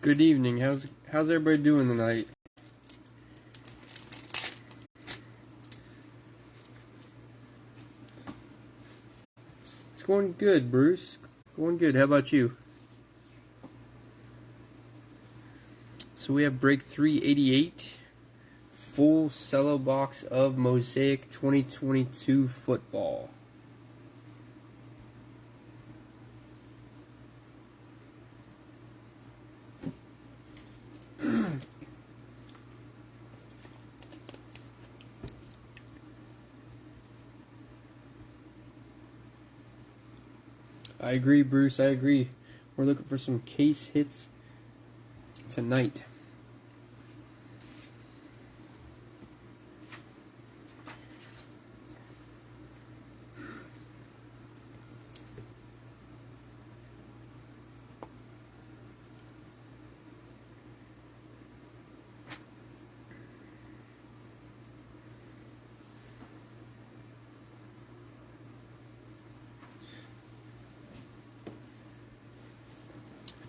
Good evening. How's everybody doing tonight? It's going good, Bruce. Going good. How about you? So we have break 388, full cello box of Mosaic 2022 football. I agree, Bruce. I agree. We're looking for some case hits tonight.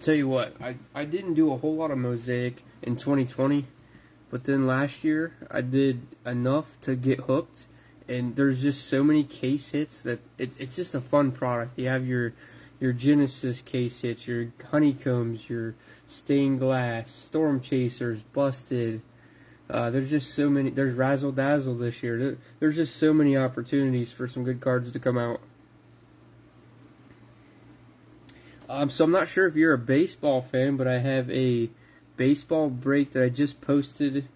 Tell you what, I didn't do a whole lot of Mosaic in 2020, but then last year I did enough to get hooked, and there's just so many case hits that it's just a fun product. You have your Genesis case hits, your Honeycombs, your Stained Glass, Storm Chasers, Busted. There's just so many. There's Razzle Dazzle this year. There's just so many opportunities for some good cards to come out. So I'm not sure if you're a baseball fan, but I have a baseball break that I just posted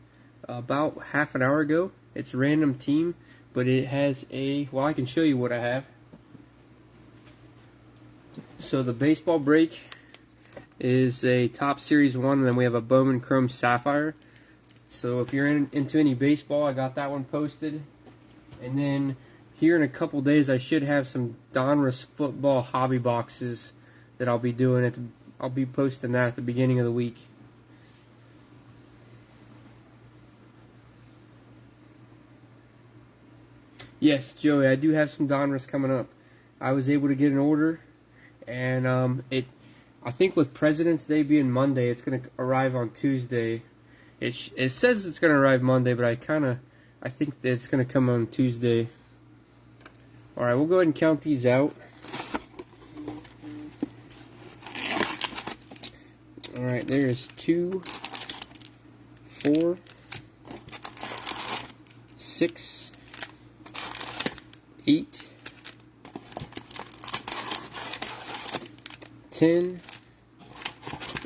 about half an hour ago. It's a random team, but it has well, I can show you what I have. So the baseball break is a Top Series 1, and then we have a Bowman Chrome Sapphire. So if you're into any baseball, I got that one posted. And then here in a couple days, I should have some Donruss football hobby boxes that I'll be doing. I'll be posting that at the beginning of the week. Yes, Joey, I do have some Donruss coming up. I was able to get an order, and I think with President's Day being Monday, it's going to arrive on Tuesday. It says it's going to arrive Monday, but I think that it's going to come on Tuesday. All right, we'll go ahead and count these out. All right, there's 2, 4, 6, 8, 10,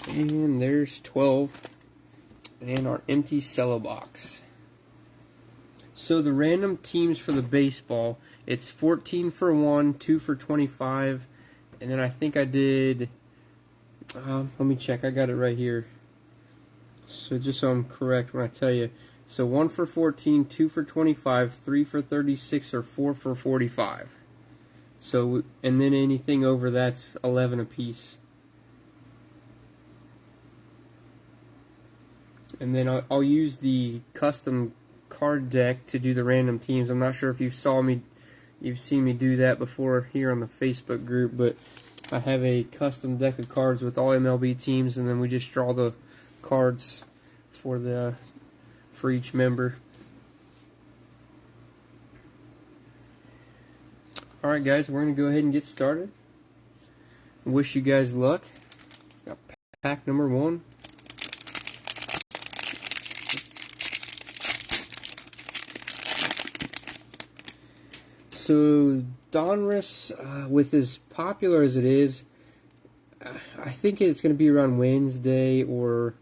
and there's 12, and our empty cello box. So the random teams for the baseball, it's 14 for 1, 2 for 25, and then I think I did... let me check. I got it right here. So just so I'm correct when I tell you. So 1 for 14, 2 for 25, 3 for 36, or 4 for 45. So, and then anything over that's 11 apiece. And then I'll use the custom card deck to do the random teams. I'm not sure if you've seen me do that before here on the Facebook group, but I have a custom deck of cards with all MLB teams, and then we just draw the cards for each member. Alright guys, we're going to go ahead and get started. Wish you guys luck. Got pack number 1. So Donruss, with as popular as it is, I think it's going to be around Wednesday, or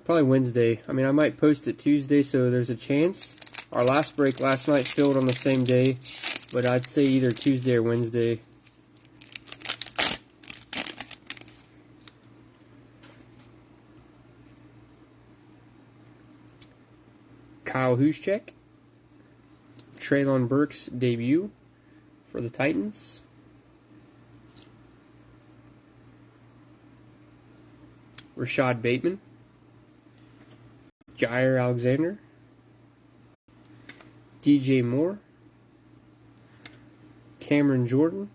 probably Wednesday. I mean, I might post it Tuesday, so there's a chance. Our last break last night filled on the same day, but I'd say either Tuesday or Wednesday. Kyle Juszczyk. Traylon Burks' debut for the Titans. Rashad Bateman. Jair Alexander. DJ Moore. Cameron Jordan.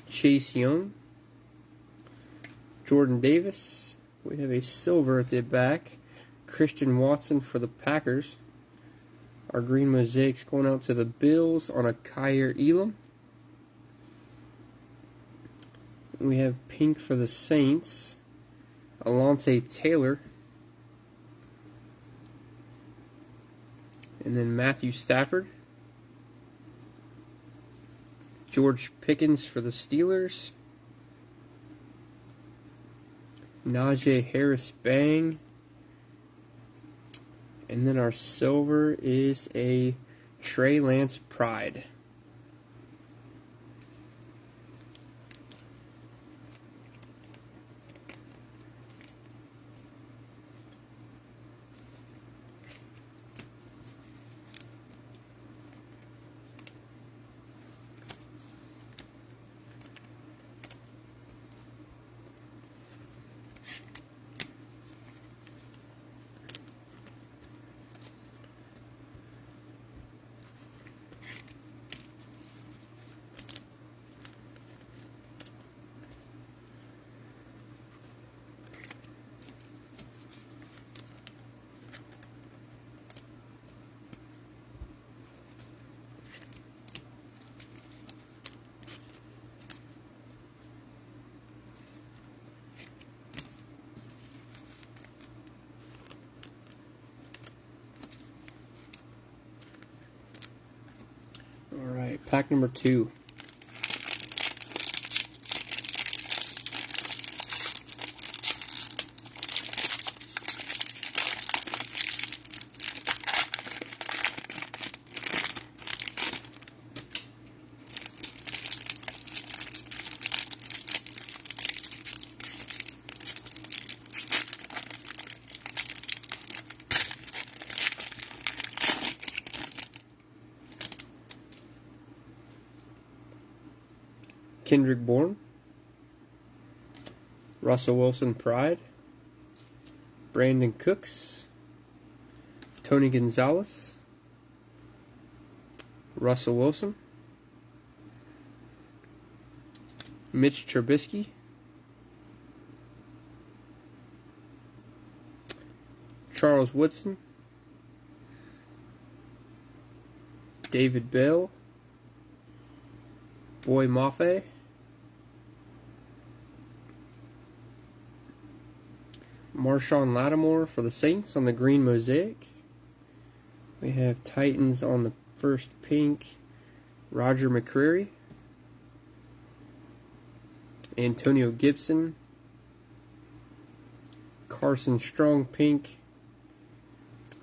Chase Young. Jordan Davis. We have a silver at the back. Christian Watson for the Packers. Our green mosaic's going out to the Bills on a Kyer Elam. We have pink for the Saints. Alontae Taylor. And then Matthew Stafford. George Pickens for the Steelers. Najee Harris-Bang. And then our silver is a Trey Lance Pride. Alright, pack number 2. Kendrick Bourne, Russell Wilson Pride, Brandon Cooks, Tony Gonzalez, Russell Wilson, Mitch Trubisky, Charles Woodson, David Bell, Boy Mafe, Marshawn Lattimore for the Saints on the green mosaic. We have Titans on the first pink, Roger McCreary, Antonio Gibson, Carson Strong pink,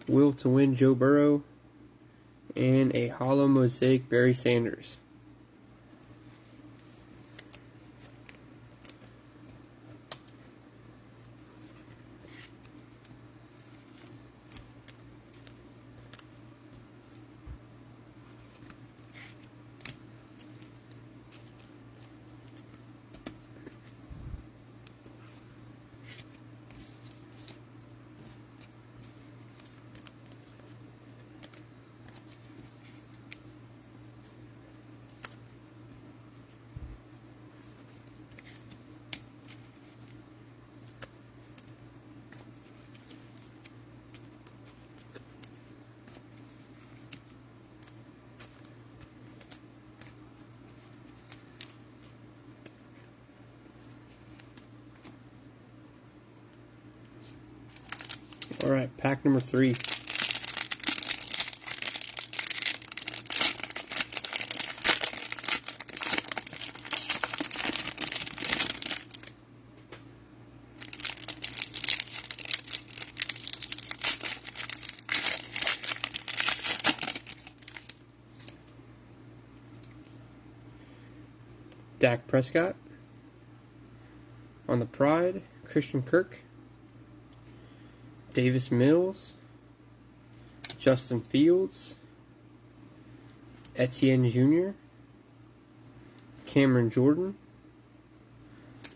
Will to Win Joe Burrow, and a hollow mosaic Barry Sanders. Alright, pack number 3. Dak Prescott on the Pride, Christian Kirk, Davis Mills, Justin Fields, Etienne Jr., Cameron Jordan,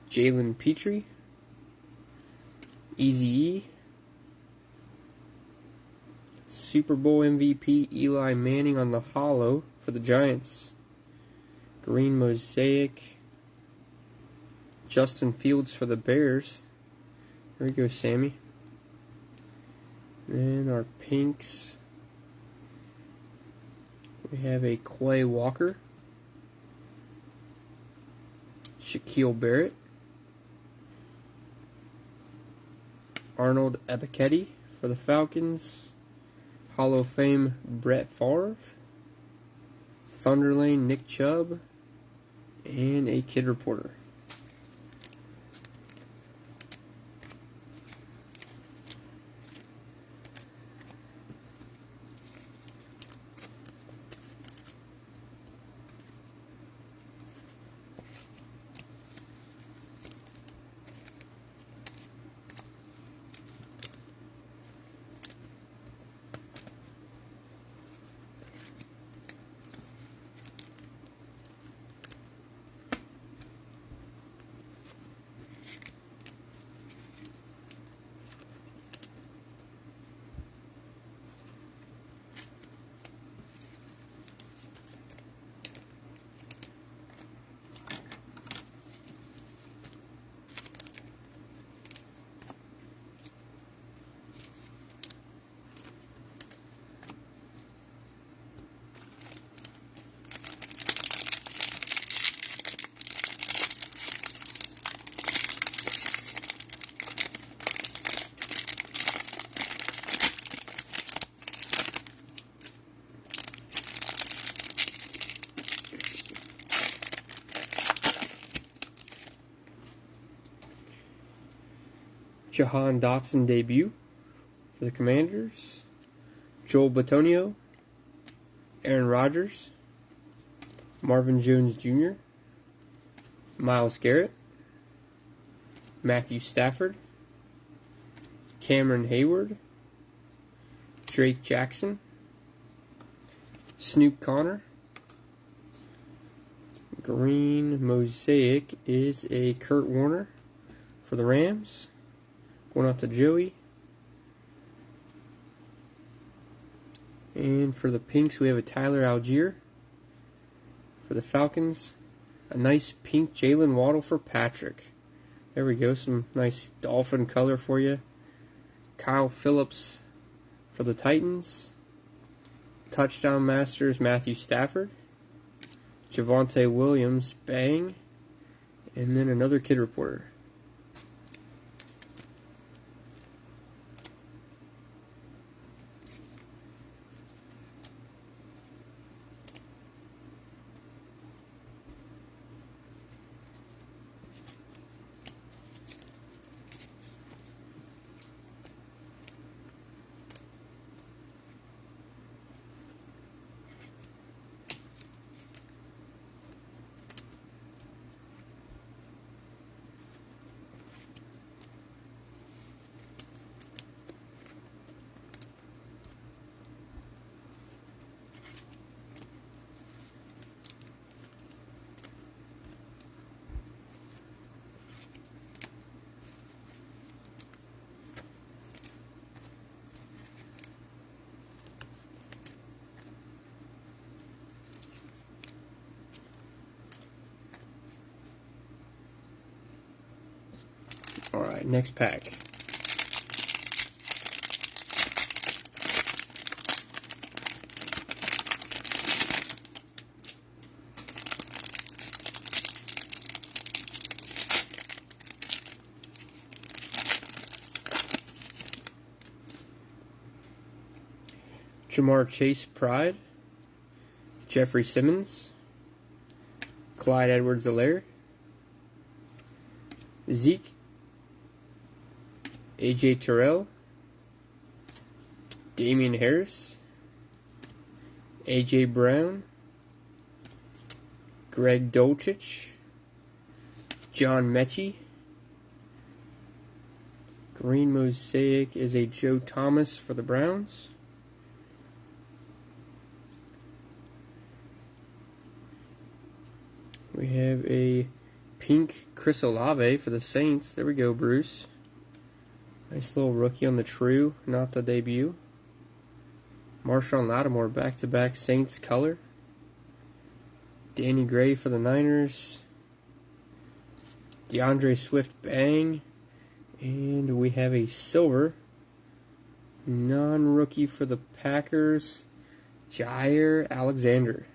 Jalen Petrie, Eazy-E, Super Bowl MVP Eli Manning on the hollow for the Giants, green mosaic Justin Fields for the Bears. There we go, Sammy. And our pinks. We have a Quay Walker, Shaquille Barrett, Arnold Ebiketie for the Falcons, Hall of Fame Brett Favre, Thunderlane Nick Chubb, and a Kid Reporter. Jahan Dotson debut for the Commanders, Joel Bitonio, Aaron Rodgers, Marvin Jones Jr., Myles Garrett, Matthew Stafford, Cameron Hayward, Drake Jackson, Snoop Connor. Green Mosaic is a Kurt Warner for the Rams. Going out to Joey. And for the pinks, we have a Tyler Algier. For the Falcons, a nice pink Jalen Waddle for Patrick. There we go, some nice dolphin color for you. Kyle Phillips for the Titans. Touchdown Masters, Matthew Stafford. Javonte Williams, bang. And then another Kid Reporter. Alright, next pack. Jamar Chase Pride, Jeffrey Simmons, Clyde Edwards-Helaire, Zeke, AJ Terrell, Damian Harris, AJ Brown, Greg Dulcich, John Mechie. Green Mosaic is a Joe Thomas for the Browns. We have a pink Chris Olave for the Saints. There we go, Bruce. Nice little rookie on the true, not the debut. Marshawn Lattimore, back-to-back Saints color. Danny Gray for the Niners. DeAndre Swift bang. And we have a silver non-rookie for the Packers, Jair Alexander.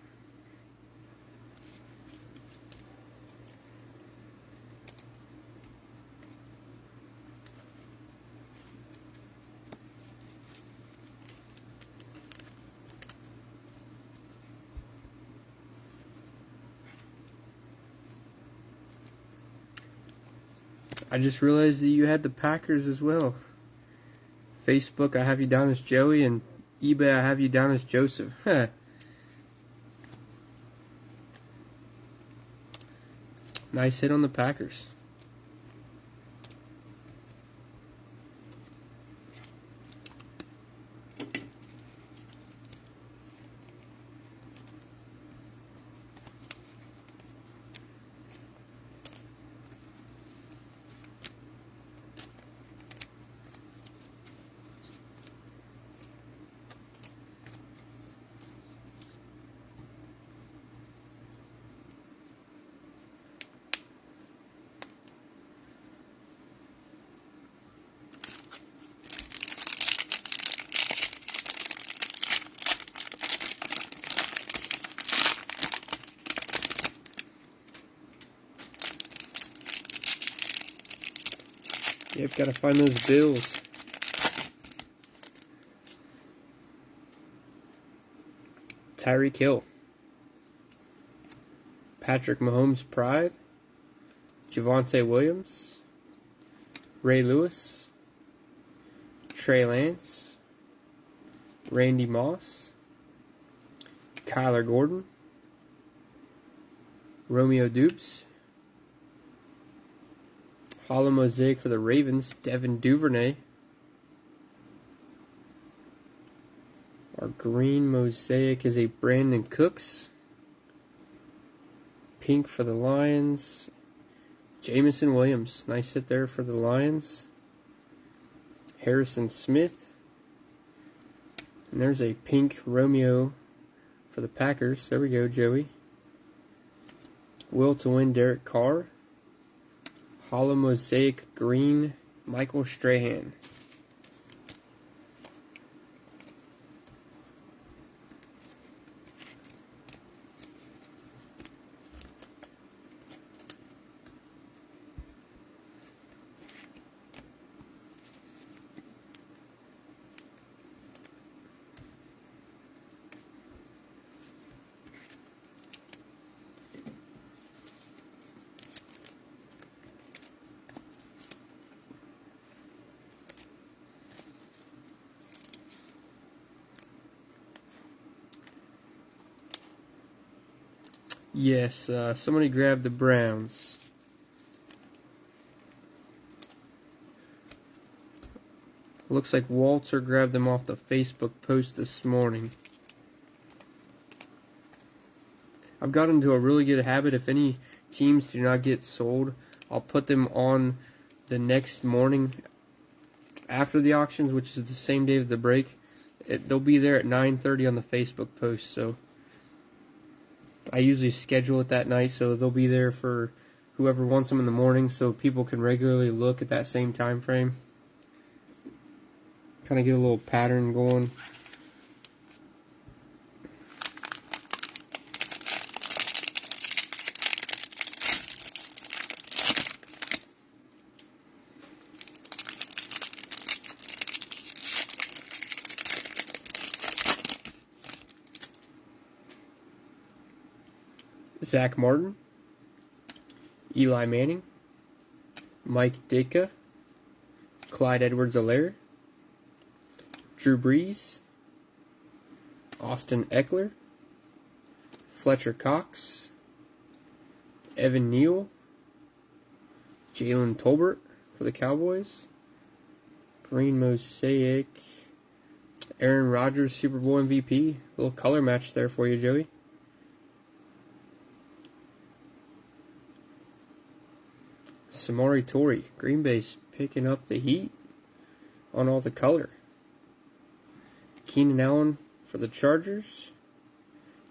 I just realized that you had the Packers as well. Facebook, I have you down as Joey, and eBay, I have you down as Joseph. Nice hit on the Packers. Yep, gotta find those bills. Tyreek Hill. Patrick Mahomes' pride. Javonte Williams. Ray Lewis. Trey Lance. Randy Moss. Kyler Gordon. Romeo Dupes. Hollow Mosaic for the Ravens, Devin Duvernay. Our green Mosaic is a Brandon Cooks. Pink for the Lions, Jamison Williams. Nice hit there for the Lions. Harrison Smith. And there's a pink Romeo for the Packers. There we go, Joey. Will to win, Derek Carr. Hollow Mosaic green, Michael Strahan. Yes, somebody grabbed the Browns. Looks like Walter grabbed them off the Facebook post this morning. I've got into a really good habit. If any teams do not get sold, I'll put them on the next morning after the auctions, which is the same day of the break. They'll be there at 9:30 on the Facebook post, so I usually schedule it that night, so they'll be there for whoever wants them in the morning, so people can regularly look at that same time frame. Kind of get a little pattern going. Zach Martin, Eli Manning, Mike Ditka, Clyde Edwards-Helaire, Drew Brees, Austin Eckler, Fletcher Cox, Evan Neal, Jalen Tolbert for the Cowboys, green Mosaic, Aaron Rodgers, Super Bowl MVP. A little color match there for you, Joey. Samori Toure, Green Bay's picking up the heat on all the color. Keenan Allen for the Chargers.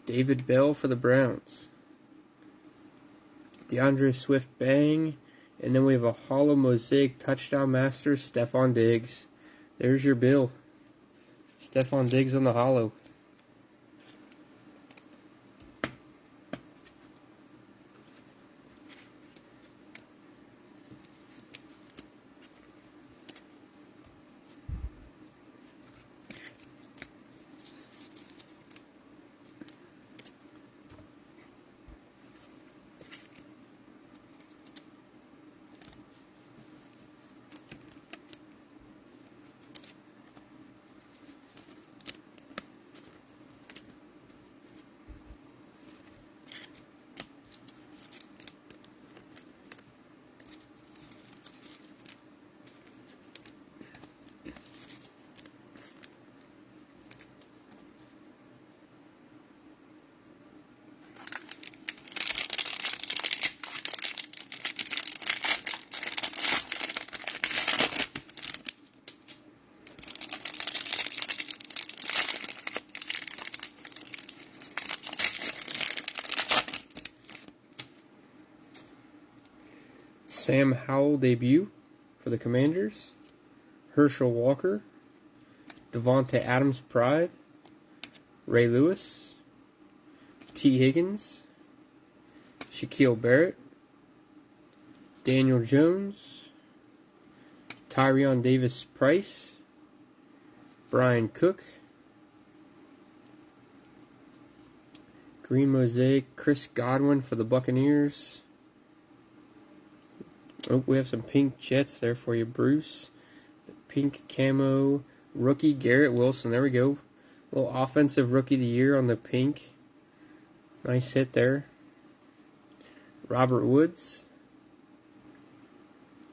David Bell for the Browns. DeAndre Swift bang. And then we have a hollow Mosaic touchdown master, Stephon Diggs. There's your bill. Stephon Diggs on the hollow. Sam Howell debut for the Commanders. Herschel Walker. Devontae Adams Pride. Ray Lewis. T. Higgins. Shaquille Barrett. Daniel Jones. Tyrion Davis Price. Brian Cook. Green Mosaic, Chris Godwin for the Buccaneers. Oh, we have some pink Jets there for you, Bruce. The pink camo rookie, Garrett Wilson. There we go. A little offensive rookie of the year on the pink. Nice hit there. Robert Woods.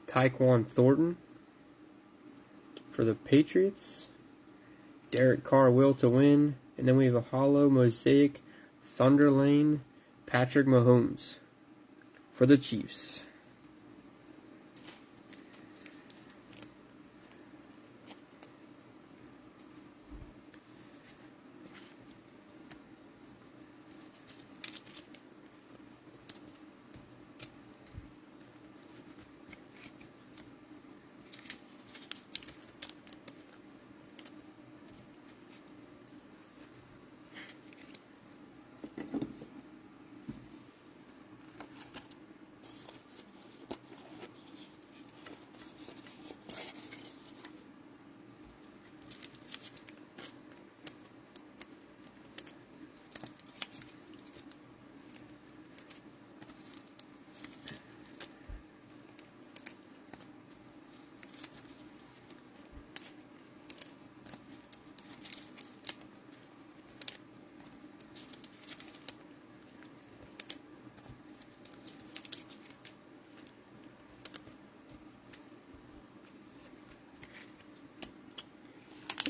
Tyquan Thornton for the Patriots. Derek Carr, will to win. And then we have a hollow Mosaic Thunder Lane Patrick Mahomes for the Chiefs.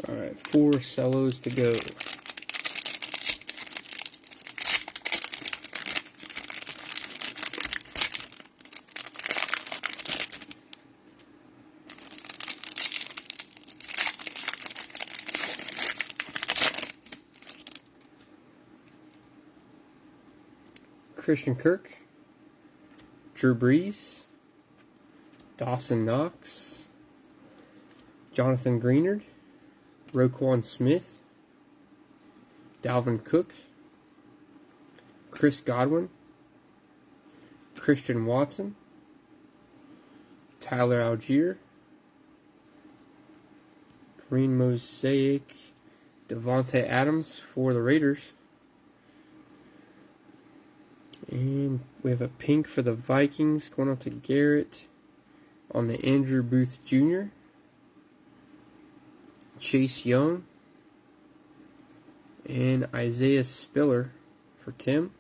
Alright, 4 cellos to go. Christian Kirk, Drew Brees, Dawson Knox, Jonathan Greenard, Roquan Smith, Dalvin Cook, Chris Godwin, Christian Watson, Tyler Algier, Green Mosaic, Devontae Adams for the Raiders. And we have a pink for the Vikings going up to Garrett on the Andrew Booth Jr., Chase Young, and Isaiah Spiller for Tim.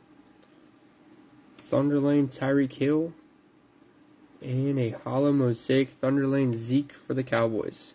Thunderlane Tyreek Hill, and a hollow Mosaic Thunderlane Zeke for the Cowboys.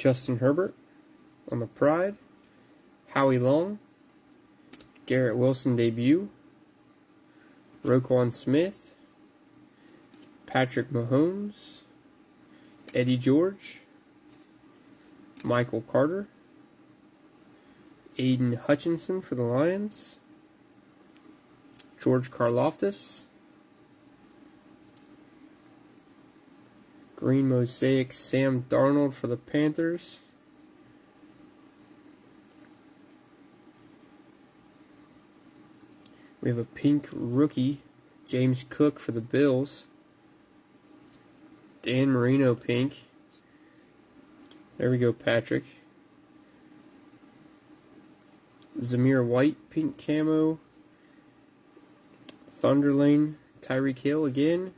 Justin Herbert on the Pride. Howie Long. Garrett Wilson debut. Roquan Smith. Patrick Mahomes. Eddie George. Michael Carter. Aiden Hutchinson for the Lions. George Karlaftis. Green Mosaic Sam Darnold for the Panthers. We have a pink rookie, James Cook for the Bills. Dan Marino pink. There we go, Patrick. Zamir White pink camo. Thunderlane Tyreek Hill again.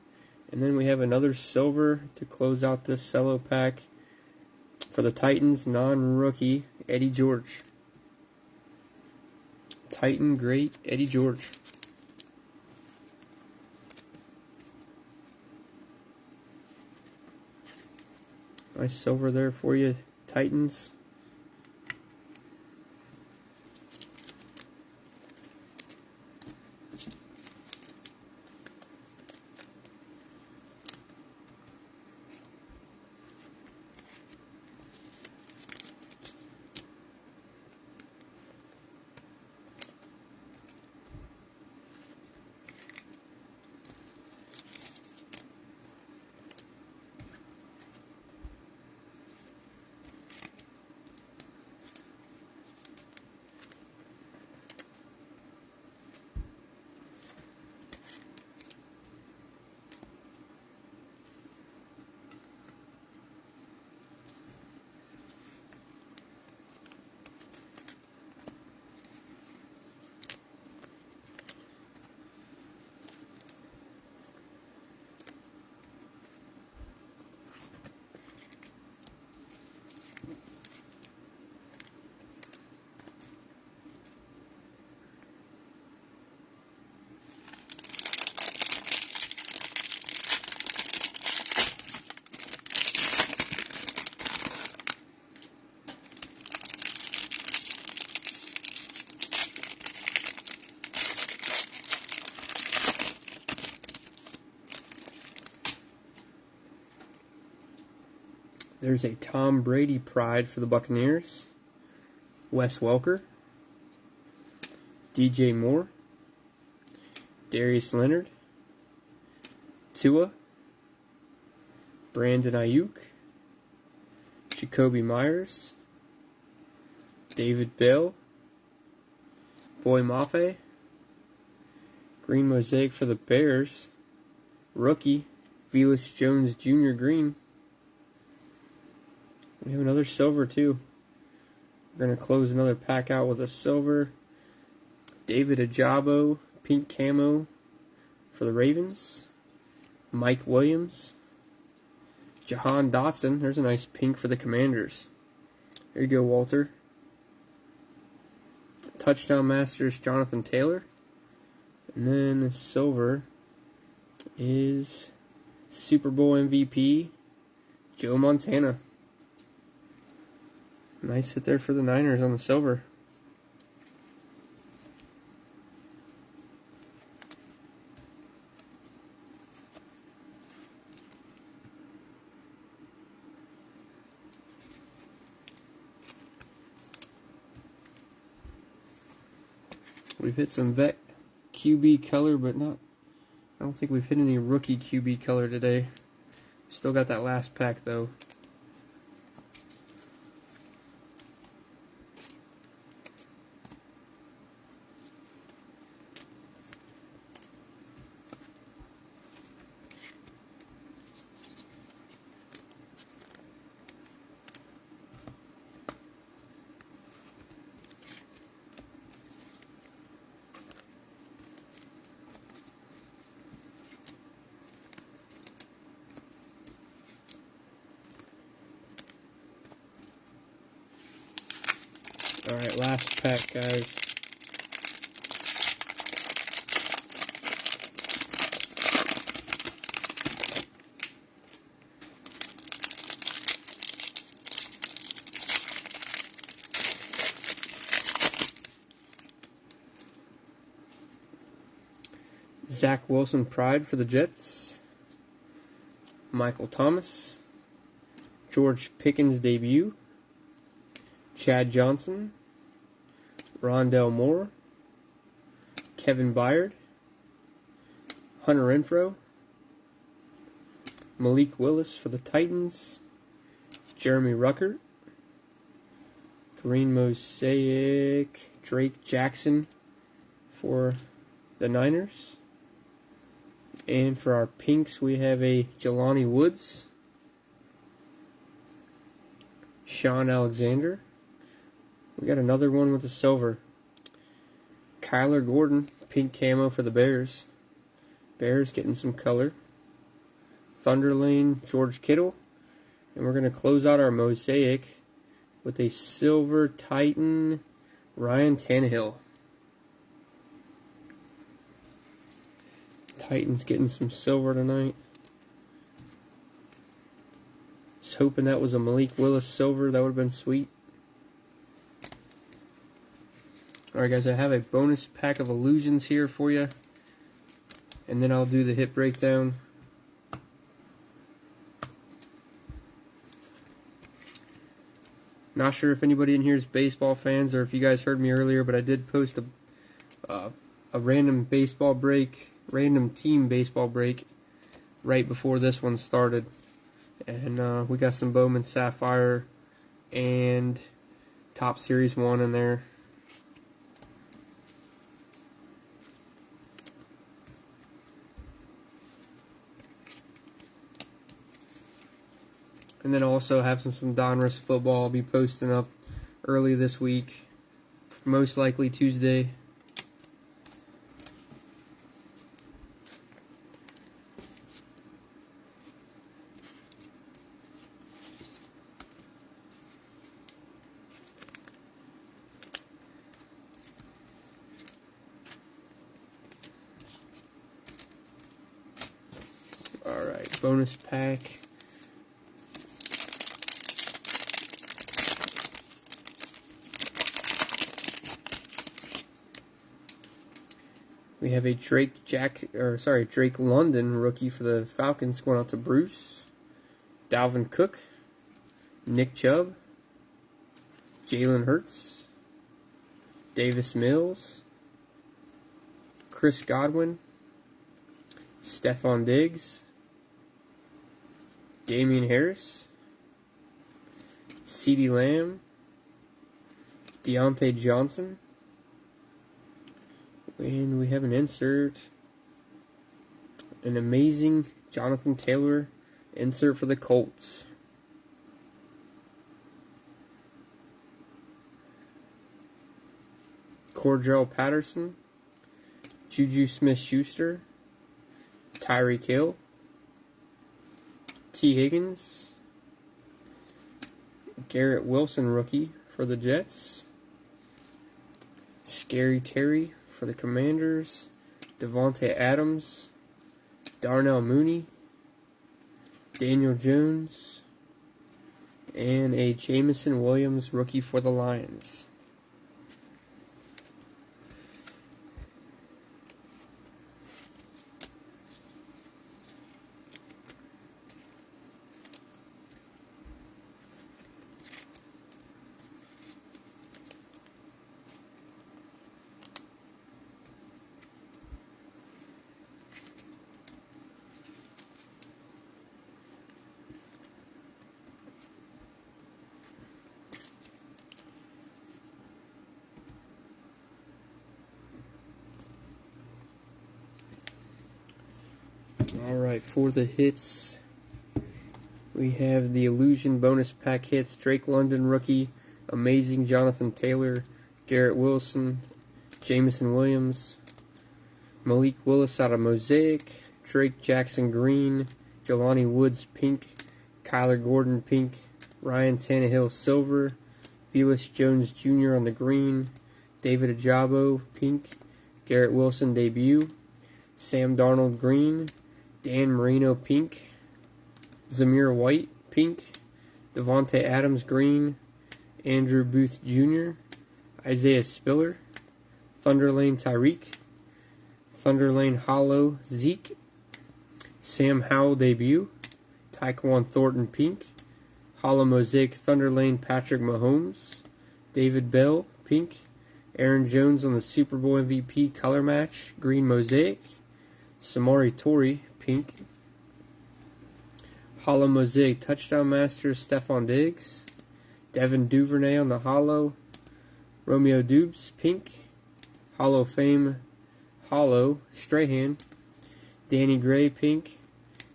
And then we have another silver to close out this cello pack for the Titans, non-rookie, Eddie George. Titan great, Eddie George. Nice silver there for you, Titans. There's a Tom Brady Pride for the Buccaneers. Wes Welker. DJ Moore. Darius Leonard. Tua. Brandon Ayuk. Jacoby Myers. David Bell. Boy Mafe. Green Mosaic for the Bears. Rookie. Velus Jones Jr. Green. We have another silver too. We're going to close another pack out with a silver. David Ajabo, pink camo for the Ravens. Mike Williams. Jahan Dotson. There's a nice pink for the Commanders. There you go, Walter. Touchdown Masters, Jonathan Taylor. And then the silver is Super Bowl MVP, Joe Montana. Nice hit there for the Niners on the silver. We've hit some vet QB color, but not, I don't think we've hit any rookie QB color today. Still got that last pack though. Alright, last pack, guys. Zach Wilson Pride for the Jets. Michael Thomas. George Pickens debut. Chad Johnson. Rondell Moore. Kevin Byard. Hunter Renfrow. Malik Willis for the Titans. Jeremy Ruckert. Green Mosaic. Drake Jackson for the Niners. And for our pinks, we have a Jelani Woods. Sean Alexander. We got another one with the silver. Kyler Gordon, pink camo for the Bears. Bears getting some color. Thunderlane, George Kittle. And we're going to close out our Mosaic with a silver Titan, Ryan Tannehill. Titans getting some silver tonight. Just hoping that was a Malik Willis silver. That would have been sweet. Alright guys, I have a bonus pack of illusions here for you. And then I'll do the hit breakdown. Not sure if anybody in here is baseball fans or if you guys heard me earlier, but I did post a random baseball break, random team baseball break right before this one started. And we got some Bowman Sapphire and Top Series 1 in there. And then also have some Donruss football I'll be posting up early this week. Most likely Tuesday. Alright, bonus pack. We have a Drake London rookie for the Falcons going out to Bruce. Dalvin Cook. Nick Chubb. Jalen Hurts. Davis Mills. Chris Godwin. Stephon Diggs. Damian Harris. CeeDee Lamb. Deontay Johnson. And we have an insert. An amazing Jonathan Taylor insert for the Colts. Cordell Patterson. Juju Smith-Schuster. Tyreek Hill. T. Higgins. Garrett Wilson rookie for the Jets. Scary Terry for the Commanders. Devontae Adams. Darnell Mooney. Daniel Jones. And a Jameson Williams rookie for the Lions. Alright, for the hits, we have the Illusion bonus pack hits. Drake London rookie, amazing Jonathan Taylor, Garrett Wilson, Jameson Williams, Malik Willis out of Mosaic, Drake Jackson green, Jelani Woods pink, Kyler Gordon pink, Ryan Tannehill silver, Velus Jones Jr. on the green, David Ajabo pink, Garrett Wilson debut, Sam Darnold green, Dan Marino pink, Zamir White pink, Devontae Adams green, Andrew Booth Jr., Isaiah Spiller, Thunderlane Tyreek, Thunder Lane Hollow Zeke. Sam Howell debut. Tyquan Thornton pink. Hollow Mosaic Thunder Lane Patrick Mahomes. David Bell pink. Aaron Jones on the Super Bowl MVP color match green mosaic. Samori Torrey pink. Hollow Mosaic Touchdown Masters Stephon Diggs. Devin Duvernay on the hollow. Romeo Dubes pink. Hollow Fame Hollow Strahan. Danny Gray pink.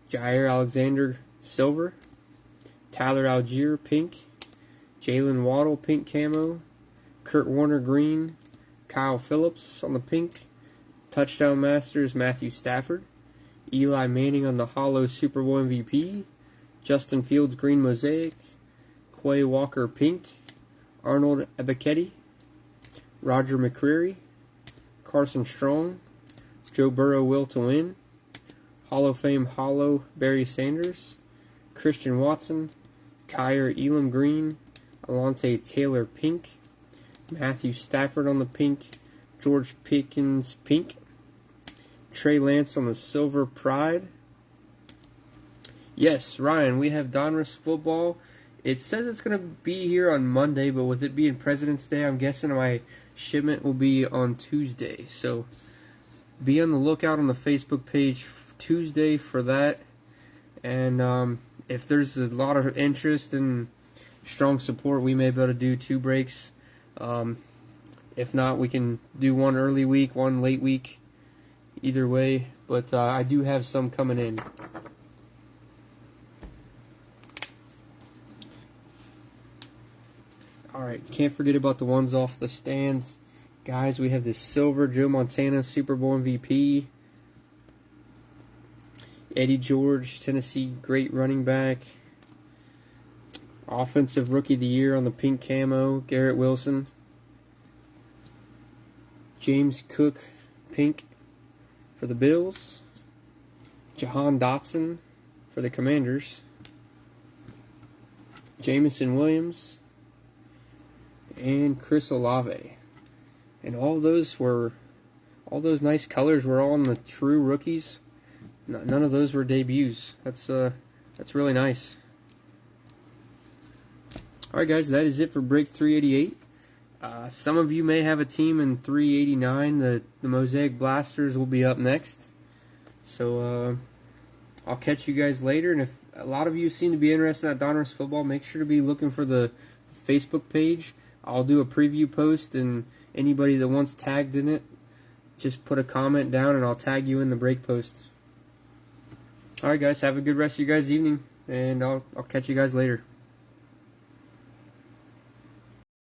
Jair Alexander silver. Tyler Algier pink. Jalen Waddle pink camo. Kurt Warner green. Kyle Phillips on the pink. Touchdown Masters Matthew Stafford. Eli Manning on the hollow Super Bowl MVP. Justin Fields green mosaic. Quay Walker pink. Arnold Ebiketie. Roger McCreary. Carson Strong. Joe Burrow will to win. Hall of Fame hollow Barry Sanders. Christian Watson. Kyer Elam green. Alontae Taylor pink. Matthew Stafford on the pink. George Pickens pink. Trey Lance on the silver Pride. Yes, Ryan, we have Donruss football. It says it's going to be here on Monday, but with it being President's Day, I'm guessing my shipment will be on Tuesday. So be on the lookout on the Facebook page Tuesday for that. And if there's a lot of interest and strong support, we may be able to do 2 breaks. If not, we can do one early week, one late week. Either way, but I do have some coming in. Alright, can't forget about the ones off the stands. Guys, we have this silver Joe Montana Super Bowl MVP. Eddie George, Tennessee, great running back. Offensive Rookie of the Year on the pink camo, Garrett Wilson. James Cook, pink for the Bills. Jahan Dotson for the Commanders. Jamison Williams. And Chris Olave. And all those nice colors were all on the true rookies. None of those were debuts. That's really nice. Alright guys, that is it for break 388. Some of you may have a team in 389. The Mosaic Blasters will be up next. So I'll catch you guys later. And if a lot of you seem to be interested in Donruss football, make sure to be looking for the Facebook page. I'll do a preview post, and anybody that wants tagged in it, just put a comment down and I'll tag you in the break post. Alright guys, have a good rest of your guys' evening, and I'll catch you guys later.